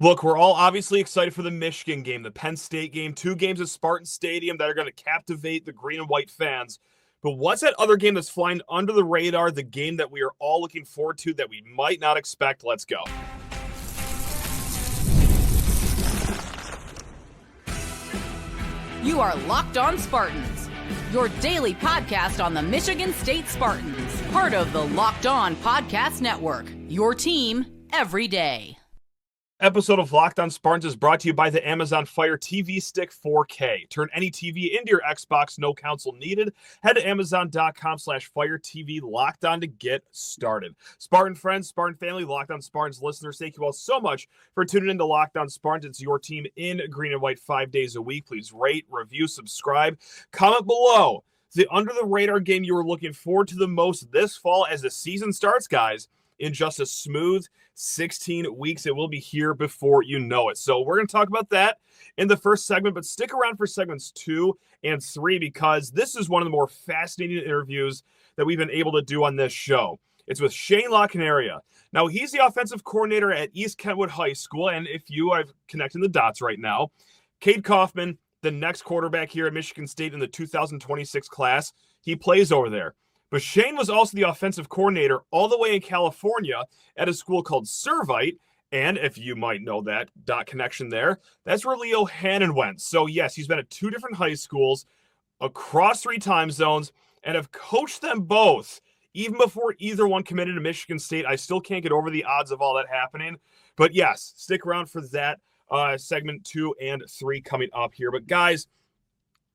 Look, we're all obviously excited for the Michigan game, the Penn State game, 2 games at Spartan Stadium that are going to captivate the green and white fans. But what's that other game that's flying under the radar, the game that we are all looking forward to that we might not expect? Let's go. You are Locked On Spartans, your daily podcast on the Michigan State Spartans, part of the Locked On Podcast Network, your team every day. Episode of Locked On Spartans is brought to you by the Amazon Fire TV Stick 4K. Turn any TV into your Xbox, no console needed. Head to Amazon.com/Fire TV Locked On to get started. Spartan friends, Spartan family, Locked On Spartans listeners, thank you all so much for tuning in to Locked On Spartans. It's your team in green and white 5 days a week. Please rate, review, subscribe, comment below the under the radar game you were looking forward to the most this fall as the season starts, guys. In just a smooth 16 weeks, it will be here before you know it. So we're going to talk about that in the first segment, but stick around for segments 2 and 3 because this is one of the more fascinating interviews that we've been able to do on this show. It's with Cheyne Lacnaria. Now, he's the offensive coordinator at East Kentwood High School, and if you are connecting the dots right now, Cade Coffman, the next quarterback here at Michigan State in the 2026 class, he plays over there. But Cheyne was also the offensive coordinator all the way in California at a school called Servite. And if you might know that dot connection there, that's where Leo Hannan went. So yes, he's been at 2 different high schools across 3 time zones and have coached them both. Even before either one committed to Michigan State, I still can't get over the odds of all that happening. But yes, stick around for that segment 2 and 3 coming up here. But guys,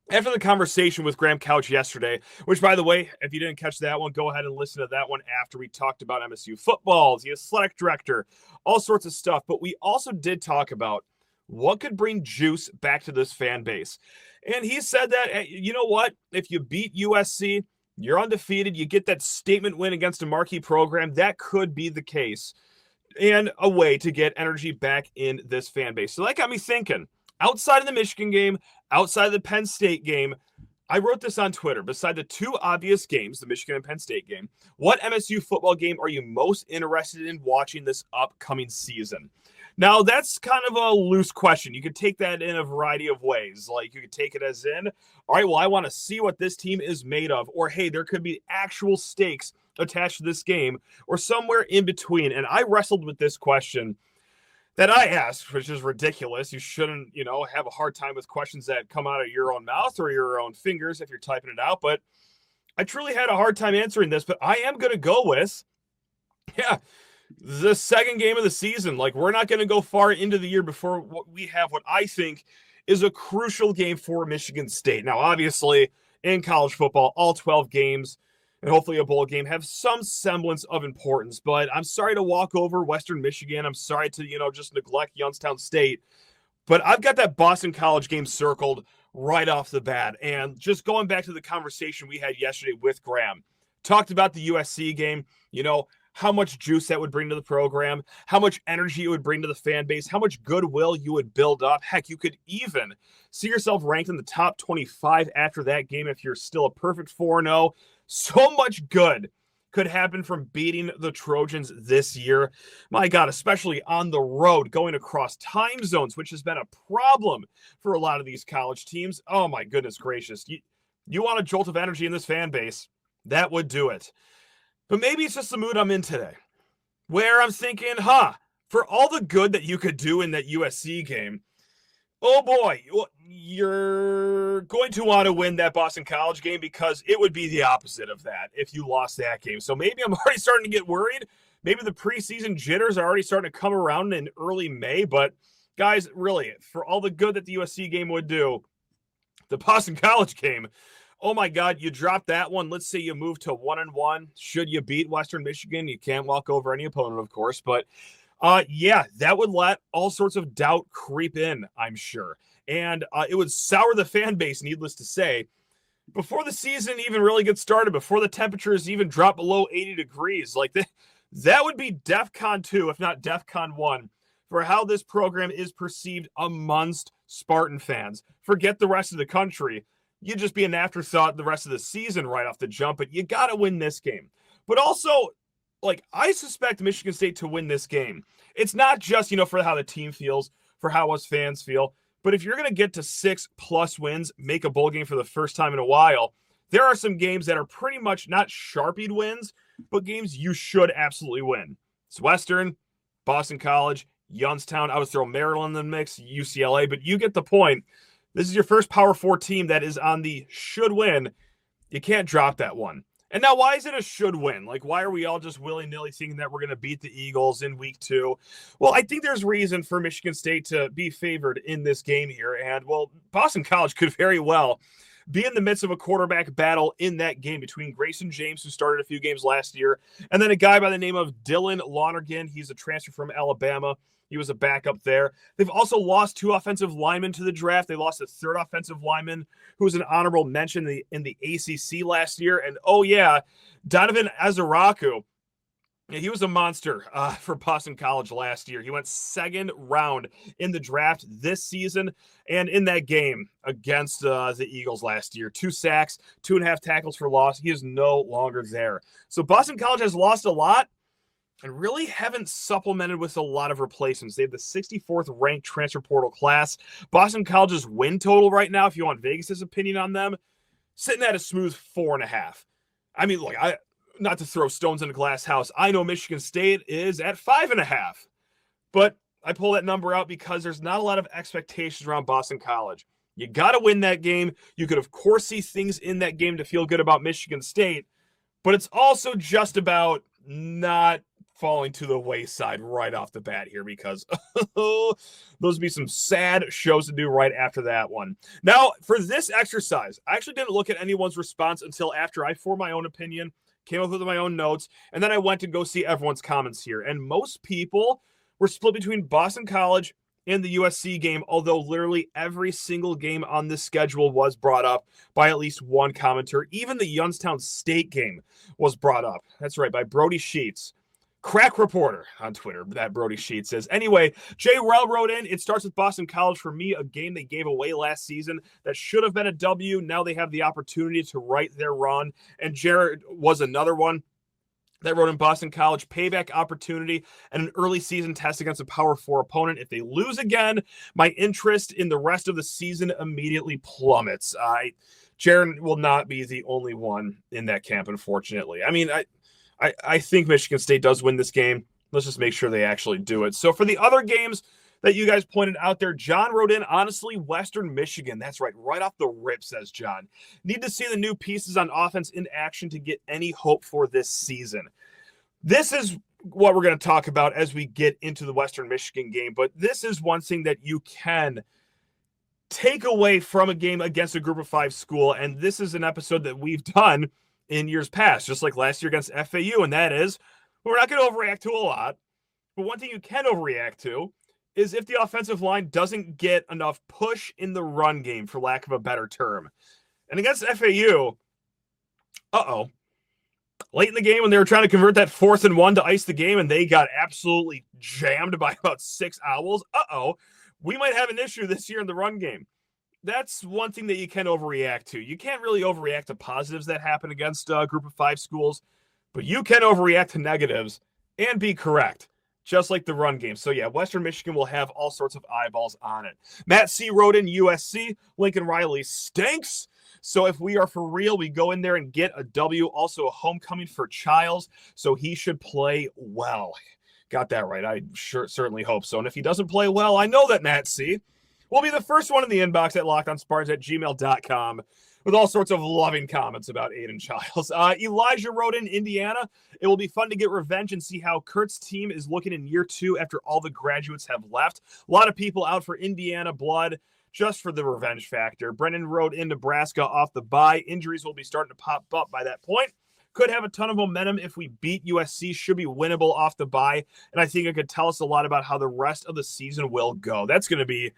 after the conversation with Graham Couch yesterday, which, by the way, if you didn't catch that one, go ahead and listen to that one after we talked about MSU football, the athletic director, all sorts of stuff. But we also did talk about what could bring juice back to this fan base. And he said that, you know what? If you beat USC, you're undefeated, you get that statement win against a marquee program, that could be the case and a way to get energy back in this fan base. So that got me thinking. Outside of the Michigan game, outside of the Penn State game, I wrote this on Twitter. Beside the 2 obvious games, the Michigan and Penn State game, what MSU football game are you most interested in watching this upcoming season? Now, that's kind of a loose question. You could take that in a variety of ways. Like, you could take it as in, all right, well, I want to see what this team is made of. Or, hey, there could be actual stakes attached to this game. Or somewhere in between. And I wrestled with this question that I asked, which is ridiculous. You shouldn't, have a hard time with questions that come out of your own mouth or your own fingers if you're typing it out. But I truly had a hard time answering this, but I am going to go with, the second game of the season. Like, we're not going to go far into the year before we have what I think is a crucial game for Michigan State. Now, obviously, in college football, all 12 games and hopefully a bowl game have some semblance of importance. But I'm sorry to walk over Western Michigan. I'm sorry to, just neglect Youngstown State. But I've got that Boston College game circled right off the bat. And just going back to the conversation we had yesterday with Graham, talked about the USC game, how much juice that would bring to the program, how much energy it would bring to the fan base, how much goodwill you would build up. Heck, you could even see yourself ranked in the top 25 after that game if you're still a perfect 4-0. So much good could happen from beating the Trojans this year. My God, especially on the road, going across time zones, which has been a problem for a lot of these college teams. Oh, my goodness gracious. You want a jolt of energy in this fan base, that would do it. But maybe it's just the mood I'm in today, where I'm thinking, for all the good that you could do in that USC game, oh boy, you're going to want to win that Boston College game because it would be the opposite of that if you lost that game. So maybe I'm already starting to get worried. Maybe the preseason jitters are already starting to come around in early May. But guys, really, for all the good that the USC game would do, the Boston College game, oh my God, you dropped that one. Let's say you move to 1-1. Should you beat Western Michigan? You can't walk over any opponent, of course. But that would let all sorts of doubt creep in, I'm sure. And it would sour the fan base, needless to say, before the season even really gets started, before the temperatures even drop below 80 degrees. Like that would be DEFCON 2, if not DEFCON 1, for how this program is perceived amongst Spartan fans. Forget the rest of the country. You'd just be an afterthought the rest of the season right off the jump, but you got to win this game. But also, like, I suspect Michigan State to win this game. It's not just, for how the team feels, for how us fans feel, but if you're going to get to 6+ wins, make a bowl game for the first time in a while, there are some games that are pretty much not sharpied wins, but games you should absolutely win. It's Western, Boston College, Youngstown. I would throw Maryland in the mix, UCLA, but you get the point. This is your first Power 4 team that is on the should win. You can't drop that one. And now, why is it a should win? Like, why are we all just willy-nilly thinking that we're going to beat the Eagles in week 2? Well, I think there's reason for Michigan State to be favored in this game here. And, well, Boston College could very well be in the midst of a quarterback battle in that game between Grayson James, who started a few games last year, and then a guy by the name of Dylan Lonergan. He's a transfer from Alabama. He was a backup there. They've also lost 2 offensive linemen to the draft. They lost a 3rd offensive lineman who was an honorable mention in the ACC last year. And, oh, yeah, Donovan Azaraku. Yeah, he was a monster for Boston College last year. He went 2nd round in the draft this season. And in that game against the Eagles last year, 2 sacks, 2.5 tackles for loss. He is no longer there. So Boston College has lost a lot and really haven't supplemented with a lot of replacements. They have the 64th ranked transfer portal class. Boston College's win total right now, if you want Vegas' opinion on them, sitting at a smooth 4.5. I mean, look, not to throw stones in a glass house, I know Michigan State is at 5.5. But I pull that number out because there's not a lot of expectations around Boston College. You got to win that game. You could, of course, see things in that game to feel good about Michigan State, but it's also just about not falling to the wayside right off the bat here, because those would be some sad shows to do right after that one. Now, for this exercise, I actually didn't look at anyone's response until after I formed my own opinion, came up with my own notes, and then I went to go see everyone's comments here. And most people were split between Boston College and the USC game, although literally every single game on this schedule was brought up by at least one commenter. Even the Youngstown State game was brought up. That's right, by Brody Sheets. Crack reporter on Twitter, that Brody Sheets says. Anyway, Jay Rell wrote in, it starts with Boston College for me, a game they gave away last season that should have been a W. Now they have the opportunity to right their run. And Jared was another one that wrote in Boston College, payback opportunity and an early season test against a Power 4 opponent. If they lose again, my interest in the rest of the season immediately plummets. Jared will not be the only one in that camp, unfortunately. I mean, I think Michigan State does win this game. Let's just make sure they actually do it. So for the other games that you guys pointed out there, John wrote in, honestly, Western Michigan. That's right off the rip, says John. Need to see the new pieces on offense in action to get any hope for this season. This is what we're going to talk about as we get into the Western Michigan game, but this is one thing that you can take away from a game against a Group of 5 school, and this is an episode that we've done in years past, just like last year against FAU, and that is, we're not going to overreact to a lot, but one thing you can overreact to is if the offensive line doesn't get enough push in the run game, for lack of a better term. And against FAU, late in the game when they were trying to convert that 4th and 1 to ice the game, and they got absolutely jammed by about 6 Owls, we might have an issue this year in the run game. That's one thing that you can overreact to. You can't really overreact to positives that happen against a Group of 5 schools, but you can overreact to negatives and be correct, just like the run game. So yeah, Western Michigan will have all sorts of eyeballs on it. Matt C. wrote in USC, Lincoln Riley stinks. So if we are for real, we go in there and get a W. Also a homecoming for Childs, so he should play well. Got that right. I certainly hope so. And if he doesn't play well, I know that Matt C. will be the first one in the inbox at lockedonspartans@gmail.com with all sorts of loving comments about Aiden Childs. Elijah wrote in Indiana. It will be fun to get revenge and see how Kurt's team is looking in year 2 after all the graduates have left. A lot of people out for Indiana blood just for the revenge factor. Brennan wrote in Nebraska off the bye. Injuries will be starting to pop up by that point. Could have a ton of momentum if we beat USC. Should be winnable off the bye. And I think it could tell us a lot about how the rest of the season will go. That's going to be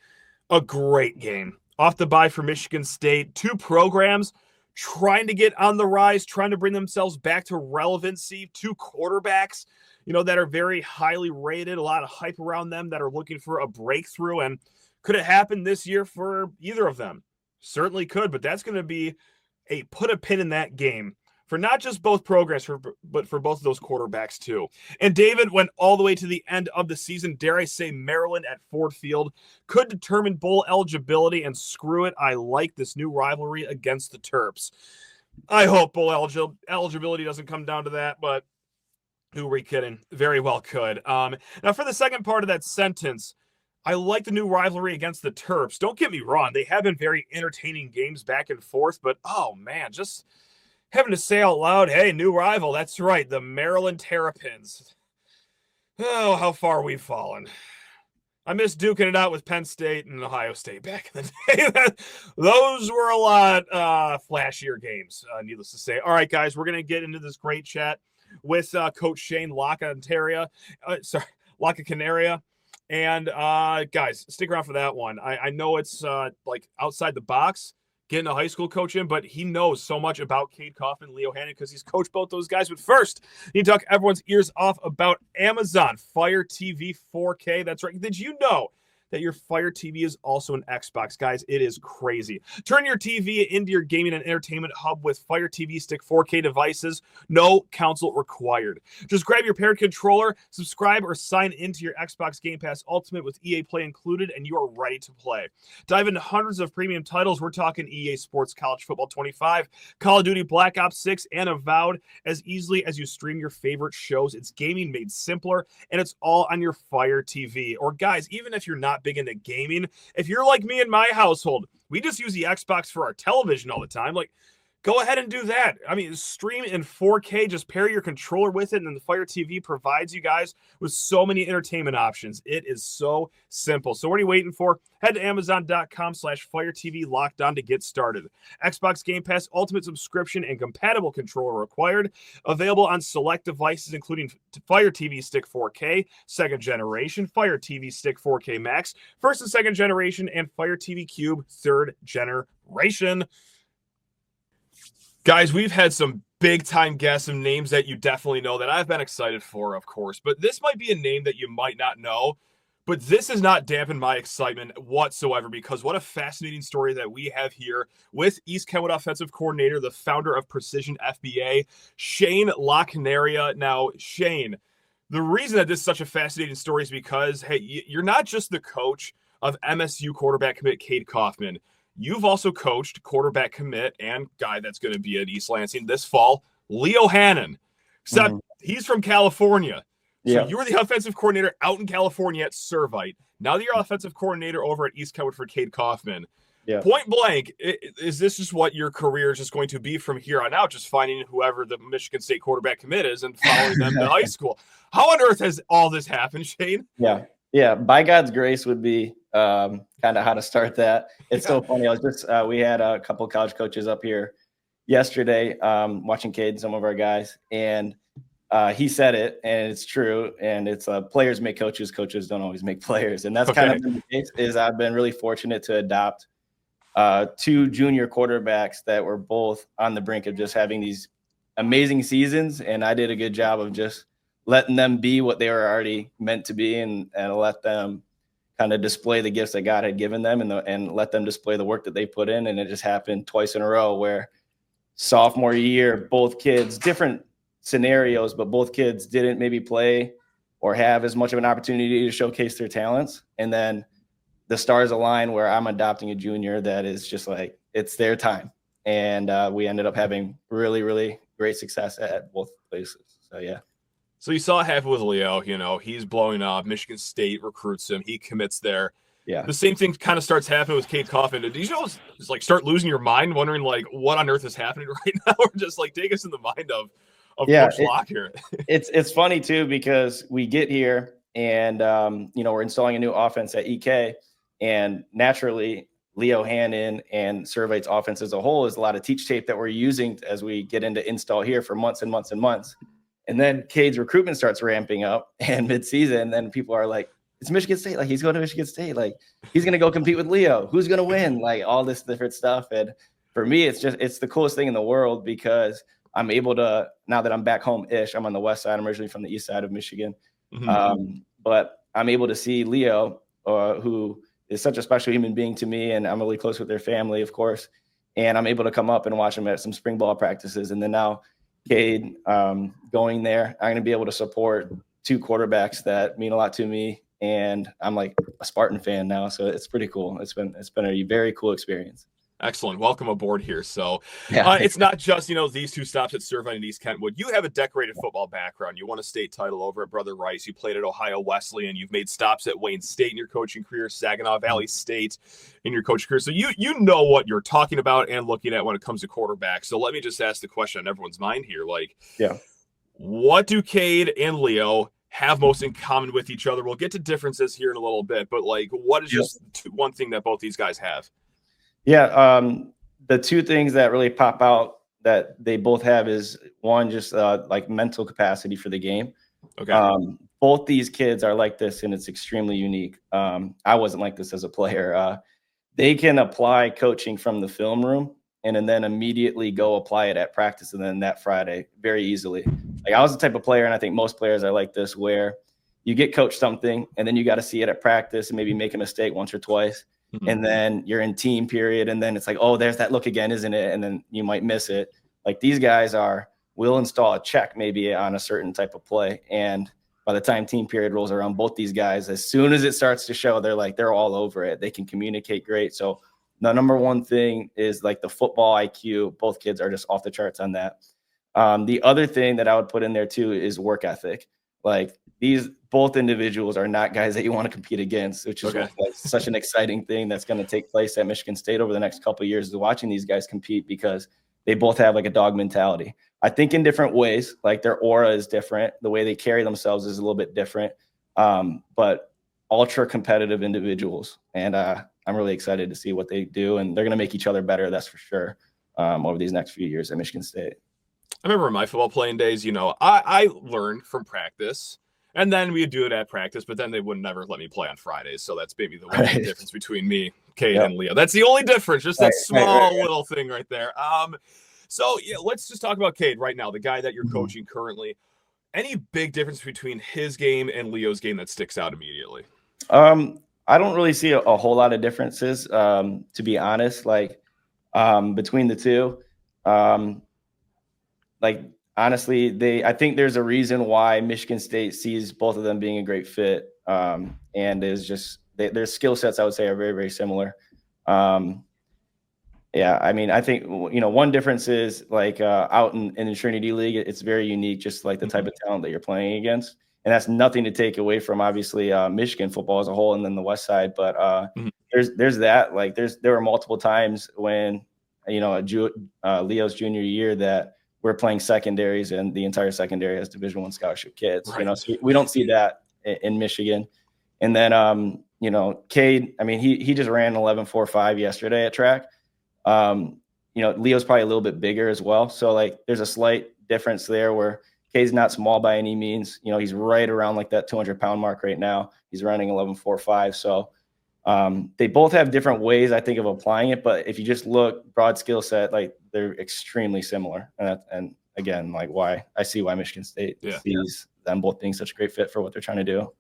a great game. Off the bye for Michigan State. 2 programs trying to get on the rise, trying to bring themselves back to relevancy. 2 quarterbacks, that are very highly rated. A lot of hype around them that are looking for a breakthrough. And could it happen this year for either of them? Certainly could, but that's going to be put a pin in that game for not just both programs, but for both of those quarterbacks too. And David went all the way to the end of the season. Dare I say Maryland at Ford Field could determine bowl eligibility, and screw it, I like this new rivalry against the Terps. I hope bowl eligibility doesn't come down to that, but who are we kidding? Very well could. Now, for the second part of that sentence, I like the new rivalry against the Terps. Don't get me wrong. They have been very entertaining games back and forth, but oh man, just having to say out loud, hey, new rival. That's right, the Maryland Terrapins. Oh, how far we've fallen. I miss duking it out with Penn State and Ohio State back in the day. Those were a lot flashier games, needless to say. All right, guys, we're going to get into this great chat with Coach Cheyne Lacnaria. Lacanaria. And guys, stick around for that one. I know it's like outside the box, getting a high school coach in, but he knows so much about Cade, Coffman, Leo Hannan, because he's coached both those guys. But first, you talk everyone's ears off about Amazon Fire TV 4K. That's right. Did you know that your Fire TV is also an Xbox? Guys, it is crazy. Turn your TV into your gaming and entertainment hub with Fire TV Stick 4K devices. No console required. Just grab your paired controller, subscribe, or sign into your Xbox Game Pass Ultimate with EA Play included, and you are ready to play. Dive into hundreds of premium titles. We're talking EA Sports College Football 25, Call of Duty Black Ops 6, and Avowed as easily as you stream your favorite shows. It's gaming made simpler, and it's all on your Fire TV. Or guys, even if you're not big into gaming, if you're like me in my household, we just use the Xbox for our television all the time. Like, go ahead and do that. I mean, stream in 4K, just pair your controller with it, and the Fire TV provides you guys with so many entertainment options. It is so simple. So what are you waiting for? Head to Amazon.com/Fire TV Locked On to get started. Xbox Game Pass Ultimate subscription and compatible controller required. Available on select devices, including Fire TV Stick 4K, second generation, Fire TV Stick 4K Max, first and second generation, and Fire TV Cube, third generation. Guys, we've had some big-time guests, some names that you definitely know that I've been excited for, of course. But this might be a name that you might not know. But this has not dampened my excitement whatsoever, because what a fascinating story that we have here with East Kenwood offensive coordinator, the founder of Precision FBA, Cheyne Lacnaria. Now, Cheyne, the reason that this is such a fascinating story is because, hey, you're not just the coach of MSU quarterback commit Cade Coffman. You've also coached quarterback commit and guy that's going to be at East Lansing this fall, Leo Hannan. Except he's from California. So you were the offensive coordinator out in California at Servite. Now that you're offensive coordinator over at East Kenwood for Cade Coffman. Yeah. Point blank, is this just what your career is just going to be from here on out, just finding whoever the Michigan State quarterback commit is and following them to high school? How on earth has all this happened, Cheyne? Yeah. By God's grace would be kind of how to start that. It's so funny. I was just we had a couple of college coaches up here yesterday watching Cade and some of our guys, and he said it, and it's true, and it's players make coaches, coaches don't always make players, and that's kind of been the case. Is I've been really fortunate to adopt two junior quarterbacks that were both on the brink of just having these amazing seasons, and I did a good job of just letting them be what they were already meant to be, and let them kind of display the gifts that God had given them, and let them display the work that they put in. And it just happened twice in a row where sophomore year, both kids, different scenarios, but both kids didn't maybe play or have as much of an opportunity to showcase their talents. And then the stars align where I'm adopting a junior that is just like, it's their time. And we ended up having really, really great success at both places. So, yeah. So you saw it happen with Leo, he's blowing up. Michigan State recruits him. He commits there. Yeah. The same thing kind of starts happening with Cade Coffman. Did you just like start losing your mind, wondering like what on earth is happening right now? Or just like take us in the mind of Coach Locke here. It's funny too, because we get here and we're installing a new offense at EK, and naturally Leo Hannan and Servite's offense as a whole is a lot of teach tape that we're using as we get into install here for months and months and months. And then Cade's recruitment starts ramping up, and mid-season, then people are like, it's Michigan State. Like, he's going to Michigan State. Like, he's going to go compete with Leo. Who's going to win? Like, all this different stuff. And for me, it's the coolest thing in the world, because I'm able to, now that I'm back home-ish, I'm on the west side. I'm originally from the east side of Michigan. But I'm able to see Leo, who is such a special human being to me, and I'm really close with their family, of course. And I'm able to come up and watch him at some spring ball practices. And then now Cade going there. I'm going to be able to support two quarterbacks that mean a lot to me. And I'm like a Spartan fan now, so it's pretty cool. It's been a very cool experience. Excellent. Welcome aboard here. So Yeah, it's not just, these two stops at Servine and East Kentwood. You have a decorated football background. You won a state title over at Brother Rice. You played at Ohio Wesleyan. You've made stops at Wayne State in your coaching career, Saginaw Valley State in your coaching career. So you know what you're talking about and looking at when it comes to quarterback. So let me just ask the question on everyone's mind here. What do Cade and Leo have most in common with each other? We'll get to differences here in a little bit, but what is just one thing that both these guys have? Yeah, the two things that really pop out that they both have is one, just mental capacity for the game. Okay. Both these kids are like this, and it's extremely unique. I wasn't like this as a player. They can apply coaching from the film room and then immediately go apply it at practice and then that Friday very easily. I was the type of player, and I think most players are like this, where you get coached something and then you got to see it at practice and maybe make a mistake once or twice. Mm-hmm. And then you're in team period, and then it's like, oh, there's that look again, isn't it? And then you might miss it. These guys will install a check maybe on a certain type of play. And by the time team period rolls around, both these guys, as soon as it starts to show, they're all over it. They can communicate great. So the number one thing is the football IQ. Both kids are just off the charts on that. The other thing that I would put in there too is work ethic. Both individuals are not guys that you want to compete against, which is such an exciting thing that's going to take place at Michigan State over the next couple of years, is watching these guys compete, because they both have a dog mentality. I think in different ways, their aura is different. The way they carry themselves is a little bit different, but ultra competitive individuals. And I'm really excited to see what they do, and they're going to make each other better. That's for sure. Over these next few years at Michigan State. I remember in my football playing days, I learned from practice, and then we would do it at practice, but then they would never let me play on Fridays. So that's maybe the one difference between me, Cade, and Leo. That's the only difference, just that small little thing right there. So let's just talk about Cade right now, the guy that you're coaching currently. Any big difference between his game and Leo's game that sticks out immediately? I don't really see a whole lot of differences, to be honest, between the two. Honestly, I think there's a reason why Michigan State sees both of them being a great fit. And is just their skill sets, I would say, are very, very similar. I think, one difference is out in the Trinity League, it's very unique, just the type of talent that you're playing against. And that's nothing to take away from, obviously, Michigan football as a whole and then the West Side. But there's that. There were multiple times when, Leo's junior year that we're playing secondaries, and the entire secondary has Division I scholarship kids. Right. So we don't see that in Michigan. And then, Cade, he just ran 11.45 yesterday at track. Leo's probably a little bit bigger as well. So there's a slight difference there where Cade's not small by any means. He's right around that 200-pound mark right now. He's running 11.45. So they both have different ways, I think, of applying it. But if you just look broad skill set, they're extremely similar. And again, why I see why Michigan State sees them both being such a great fit for what they're trying to do.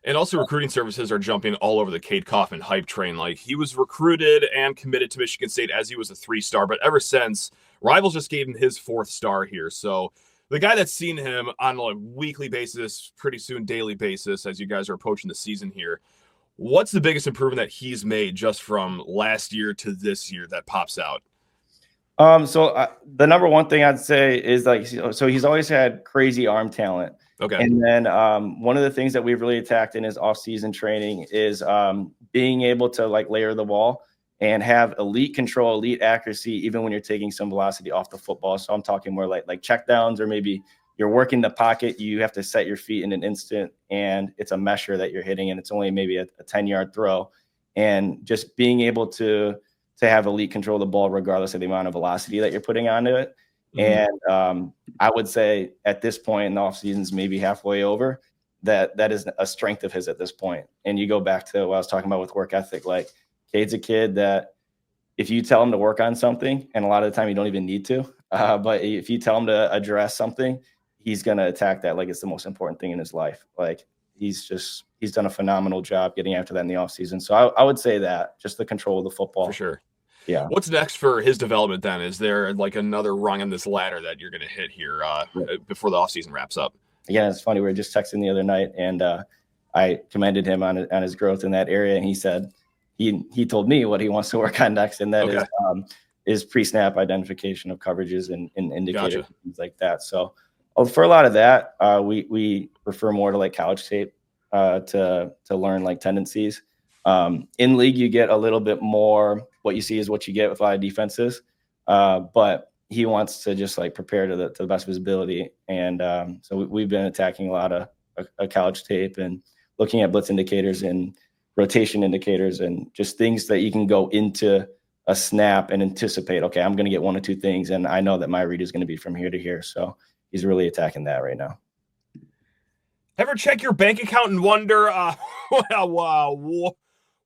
And also recruiting services are jumping all over the Cade Coffman hype train. He was recruited and committed to Michigan State as he was a 3-star, but ever since, Rivals just gave him his 4th star here. So the guy that's seen him on a weekly basis, pretty soon daily basis, as you guys are approaching the season here, what's the biggest improvement that he's made just from last year to this year that pops out? The number one thing I'd say is so he's always had crazy arm talent. Okay. And then one of the things that we've really attacked in his off-season training is being able to layer the ball and have elite control, elite accuracy, even when you're taking some velocity off the football. So I'm talking more like check downs, or maybe you're working the pocket. You have to set your feet in an instant, and it's a measure that you're hitting, and it's only maybe a 10-yard throw. And just being able to have elite control of the ball, regardless of the amount of velocity that you're putting onto it. Mm-hmm. And I would say at this point in the off season's maybe halfway over, that is a strength of his at this point. And you go back to what I was talking about with work ethic. Cade's a kid that if you tell him to work on something, and a lot of the time you don't even need to, but if you tell him to address something, he's going to attack that like it's the most important thing in his life. He's done a phenomenal job getting after that in the offseason. So I would say that just the control of the football. For sure. Yeah. What's next for his development then? Is there like another rung on this ladder that you're going to hit here before the offseason wraps up? Again, it's funny. We were just texting the other night, and I commended him on his growth in that area, and he said he told me what he wants to work on next, and that is pre-snap identification of coverages and indicators, and things like that. So for a lot of that, we refer more to like college tape to learn like tendencies. In league, you get a little bit more. What you see is what you get with a lot of defenses, but he wants to just like prepare to the best visibility. And so we've been attacking a lot of college tape and looking at blitz indicators and rotation indicators and just things that you can go into a snap and anticipate, okay, I'm going to get one or two things. And I know that my read is going to be from here to here. So he's really attacking that right now. Ever check your bank account and wonder, whoa,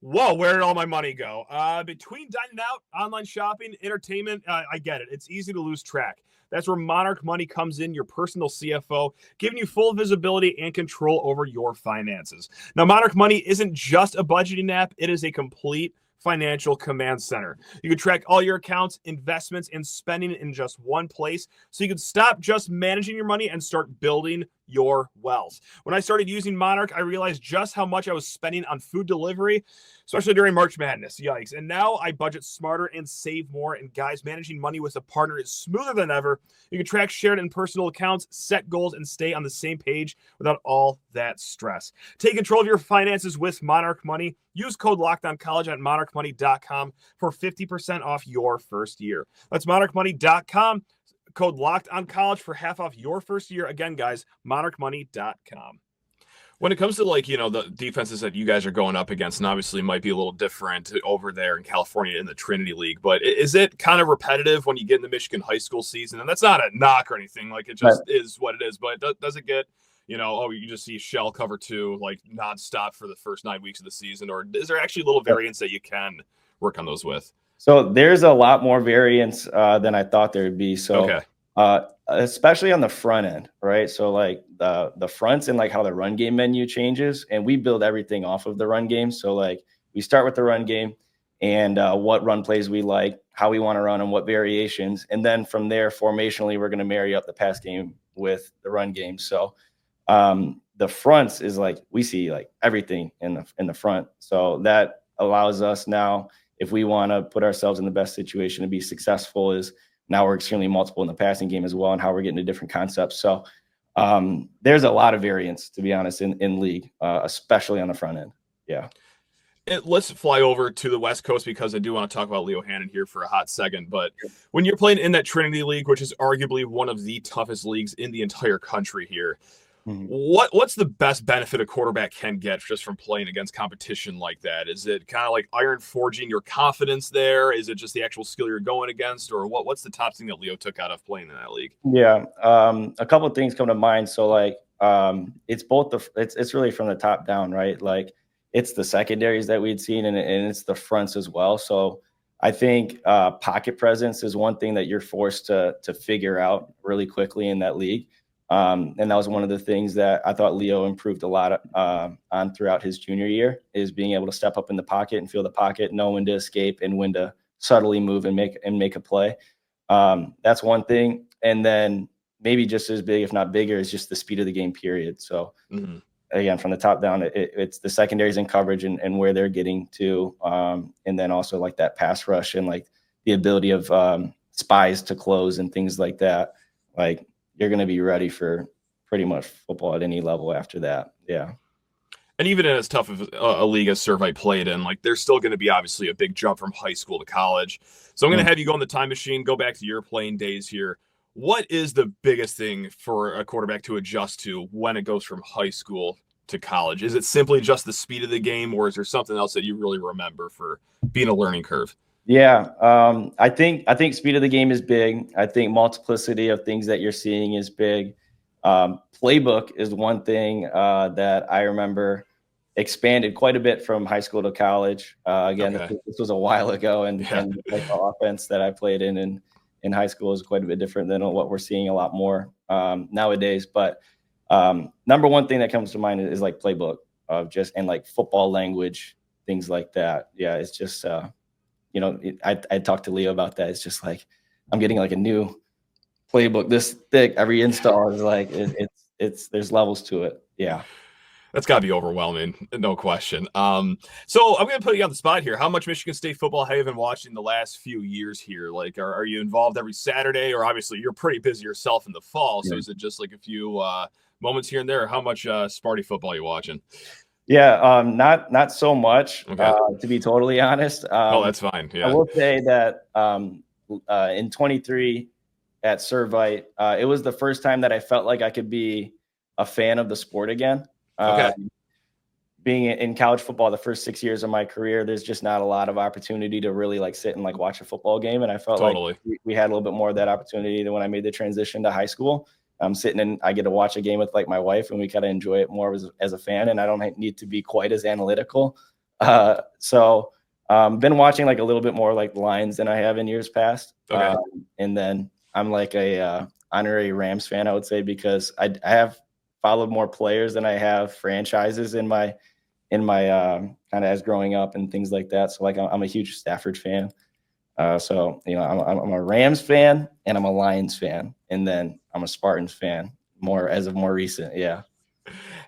where did all my money go? Between dining out, online shopping, entertainment, I get it. It's easy to lose track. That's where Monarch Money comes in, your personal CFO, giving you full visibility and control over your finances. Now, Monarch Money isn't just a budgeting app. It is a complete financial command center. You can track all your accounts, investments, and spending in just one place, so you can stop just managing your money and start building your wealth. When I started using Monarch, I realized just how much I was spending on food delivery, especially during March Madness. Yikes. And now I budget smarter and save more. And guys, managing money with a partner is smoother than ever. You can track shared and personal accounts, set goals, and stay on the same page without all that stress. Take control of your finances with Monarch Money. Use code LOCKEDONCollege at monarchmoney.com for 50% off your first year. That's monarchmoney.com. Code LOCKEDONCollege for half off your first year. Again, guys, monarchmoney.com. When it comes to like, the defenses that you guys are going up against, and obviously might be a little different over there in California in the Trinity League, but is it kind of repetitive when you get in the Michigan high school season? And that's not a knock or anything. Like, it just is what it is. But does it get, you just see shell cover 2 like nonstop for the first 9 weeks of the season? Or is there actually little variants that you can work on those with? So there's a lot more variance than I thought there would be. So especially on the front end, right? So like the fronts and like how the run game menu changes, and we build everything off of the run game. So like we start with the run game and what run plays we like, how we want to run them, what variations. And then from there, formationally, we're going to marry up the pass game with the run game. So the fronts is like, we see like everything in the front. So that allows us now, if we want to put ourselves in the best situation to be successful, is now we're extremely multiple in the passing game as well, and how we're getting to different concepts. So there's a lot of variance, to be honest, in league, especially on the front end. Yeah. And let's fly over to the West Coast, because I do want to talk about Leo Hannan here for a hot second. But when you're playing in that Trinity League, which is arguably one of the toughest leagues in the entire country here, what's the best benefit a quarterback can get just from playing against competition like that? Is it kind of like iron forging your confidence there? Is it just the actual skill you're going against? Or what's the top thing that Leo took out of playing in that league? Yeah, a couple of things come to mind. So like it's both it's really from the top down, right? Like it's the secondaries that we'd seen, and it's the fronts as well. So I think pocket presence is one thing that you're forced to figure out really quickly in that league. And that was one of the things that I thought Leo improved a lot on throughout his junior year, is being able to step up in the pocket and feel the pocket, know when to escape and when to subtly move and make a play. That's one thing. And then maybe just as big, if not bigger, is just the speed of the game, period. So again, from the top down, it's the secondaries and coverage and where they're getting to. And then also like that pass rush and like the ability of spies to close and things like that. Like, you're going to be ready for pretty much football at any level after that. Yeah. And even in as tough of a league as Servite played in, like, there's still going to be obviously a big jump from high school to college. So I'm going to have you go in the time machine, go back to your playing days here. What is the biggest thing for a quarterback to adjust to when it goes from high school to college? Is it simply just the speed of the game, or is there something else that you really remember for being a learning curve? Yeah, I think speed of the game is big. I think multiplicity of things that you're seeing is big. Playbook is one thing that I remember expanded quite a bit from high school to college. This was a while ago, and like the offense that I played in high school is quite a bit different than what we're seeing a lot more nowadays. But number one thing that comes to mind is like playbook of just, and like football language, things like that. Yeah, it's just I talked to Leo about that. It's just like, I'm getting like a new playbook this thick. Every install is like, there's levels to it. Yeah. That's got to be overwhelming, no question. So I'm going to put you on the spot here. How much Michigan State football have you been watching the last few years here? Like, are you involved every Saturday? Or obviously you're pretty busy yourself in the fall. So is it just like a few moments here and there? Or how much Sparty football are you watching? Yeah, not so much, to be totally honest. Oh, that's fine. Yeah. I will say that in 23 at Servite, it was the first time that I felt like I could be a fan of the sport again. Being in college football, the first 6 years of my career, there's just not a lot of opportunity to really like sit and like watch a football game. And I felt like we had a little bit more of that opportunity than when I made the transition to high school. I'm sitting and I get to watch a game with like my wife, and we kind of enjoy it more as a fan, and I don't need to be quite as analytical. So been watching like a little bit more like Lions than I have in years past. And then I'm like a honorary Rams fan, I would say, because I have followed more players than I have franchises in my kind of as growing up and things like that. So like I'm a huge Stafford fan. So I'm a Rams fan and I'm a Lions fan, and then I'm a Spartans fan as of more recent. Yeah.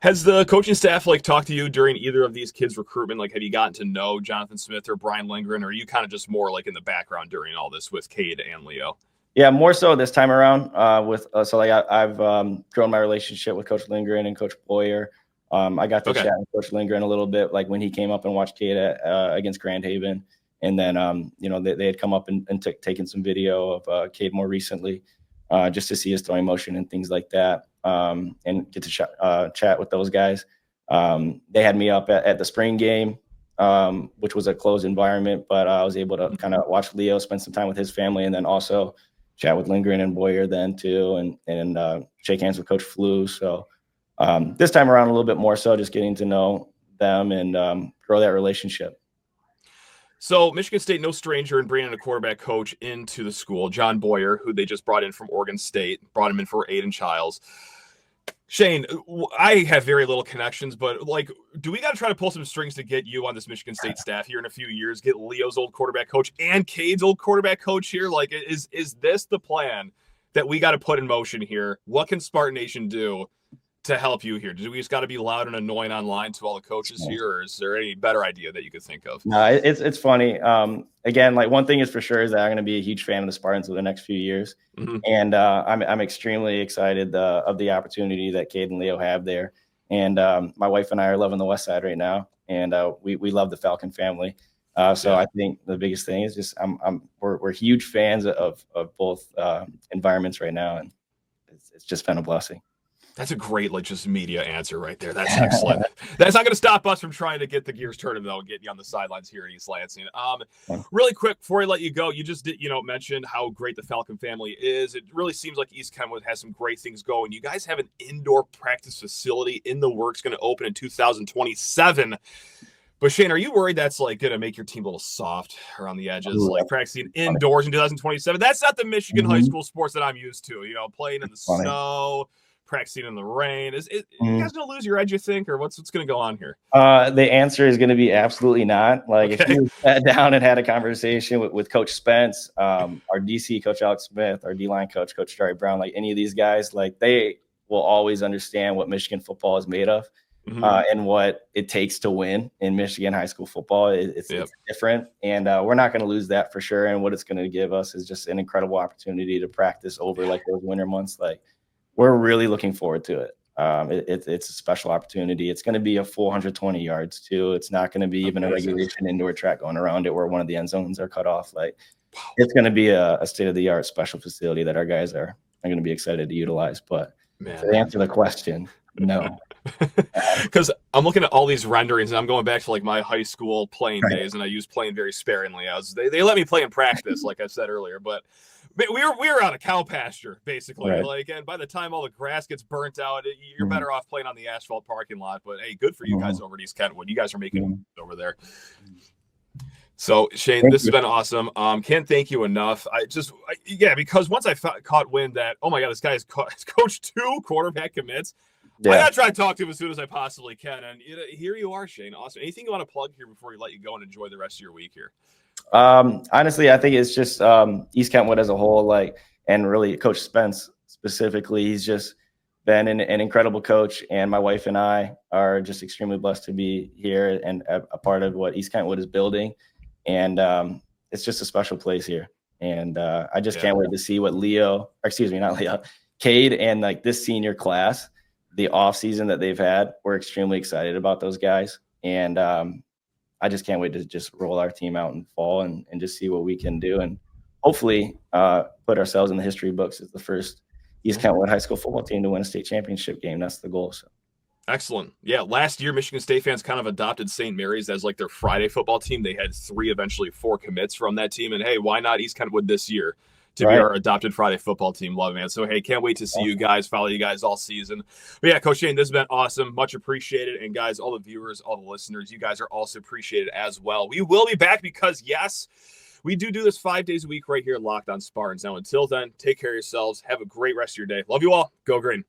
Has the coaching staff like talked to you during either of these kids' recruitment? Like, have you gotten to know Jonathan Smith or Brian Lindgren, or are you kind of just more like in the background during all this with Cade and Leo? Yeah, more so this time around. I've grown my relationship with Coach Lindgren and Coach Boyer. I got to chat with Coach Lindgren a little bit, like when he came up and watched Cade against Grand Haven, and then they had come up and taken some video of Cade more recently, just to see his throwing motion and things like that, and get to chat with those guys. They had me up at the spring game, which was a closed environment, but I was able to kind of watch Leo, spend some time with his family, and then also chat with Lindgren and Boyer then too, and shake hands with Coach Flew. So this time around a little bit more so just getting to know them and grow that relationship. So Michigan State, no stranger in bringing a quarterback coach into the school. John Boyer, who they just brought in from Oregon State, brought him in for Aiden Childs. Shane, I have very little connections, but like, do we got to try to pull some strings to get you on this Michigan State staff here in a few years? Get Leo's old quarterback coach and Cade's old quarterback coach here. Like, is this the plan that we got to put in motion here? What can Spartan Nation do to help you here? Do we just got to be loud and annoying online to all the coaches here, or is there any better idea that you could think of? No, it's funny. Again, like one thing is for sure is that I'm going to be a huge fan of the Spartans over the next few years, and I'm extremely excited of the opportunity that Cade and Leo have there. And my wife and I are loving the West Side right now, and we love the Falcon family. So I think the biggest thing is just we're huge fans of both environments right now, and it's just been a blessing. That's a great, like, just media answer right there. That's excellent. That's not going to stop us from trying to get the gears turning, though, and get you on the sidelines here in East Lansing. Really quick, before I let you go, you just did, mention how great the Falcon family is. It really seems like East Kenwood has some great things going. You guys have an indoor practice facility in the works, going to open in 2027. But Shane, are you worried that's like going to make your team a little soft around the edges, like practicing indoors in 2027? That's not the Michigan high school sports that I'm used to, playing in the snow, practicing in the rain. Is you guys gonna lose your edge, you think, or what's going to go on here? The answer is going to be absolutely not. Like, if you sat down and had a conversation with Coach Spence, our DC coach Alex Smith, our D-line coach Jerry Brown, like any of these guys, like they will always understand what Michigan football is made of, and what it takes to win in Michigan high school football. It's different, and we're not going to lose that for sure. And what it's going to give us is just an incredible opportunity to practice over like those winter months. Like, we're really looking forward to it. It's a special opportunity. It's going to be a full 120 yards too. It's not going to be even a regulation indoor track going around it where one of the end zones are cut off. Like, it's going to be a state-of-the-art special facility that our guys are going to be excited to utilize. But to answer the question, no. Because I'm looking at all these renderings and I'm going back to like my high school playing days, and I used playing very sparingly. They let me play in practice, like I said earlier, but we were on a cow pasture basically. Like, and by the time all the grass gets burnt out, you're better off playing on the asphalt parking lot. But hey, good for you guys over at East Kenwood. You guys are making it over there. So Shane, this has been awesome. Can't thank you enough. Because once I caught wind that, oh my God, this guy has coached 2 quarterback commits. I gotta try to talk to him as soon as I possibly can. And here you are, Shane. Awesome. Anything you want to plug here before we let you go and enjoy the rest of your week here? Honestly, I think it's just East Kentwood as a whole, like, and really Coach Spence specifically. He's just been an incredible coach, and my wife and I are just extremely blessed to be here and a part of what East Kentwood is building. And it's just a special place here. And I just can't wait to see what Cade and like this senior class, the off season that they've had. We're extremely excited about those guys. And I just can't wait to just roll our team out in fall and just see what we can do. And hopefully put ourselves in the history books as the first East Kentwood high school football team to win a state championship game. That's the goal. So. Excellent. Yeah, last year, Michigan State fans kind of adopted St. Mary's as like their Friday football team. They had 3, eventually 4 commits from that team. And hey, why not East Kentwood this year to be our adopted Friday football team? Love it, man. So, hey, can't wait to see you guys, follow you guys all season. But yeah, Coach Cheyne, this has been awesome. Much appreciated. And guys, all the viewers, all the listeners, you guys are also appreciated as well. We will be back because, yes, we do this 5 days a week right here at Locked On Spartans. Now, until then, take care of yourselves. Have a great rest of your day. Love you all. Go Green.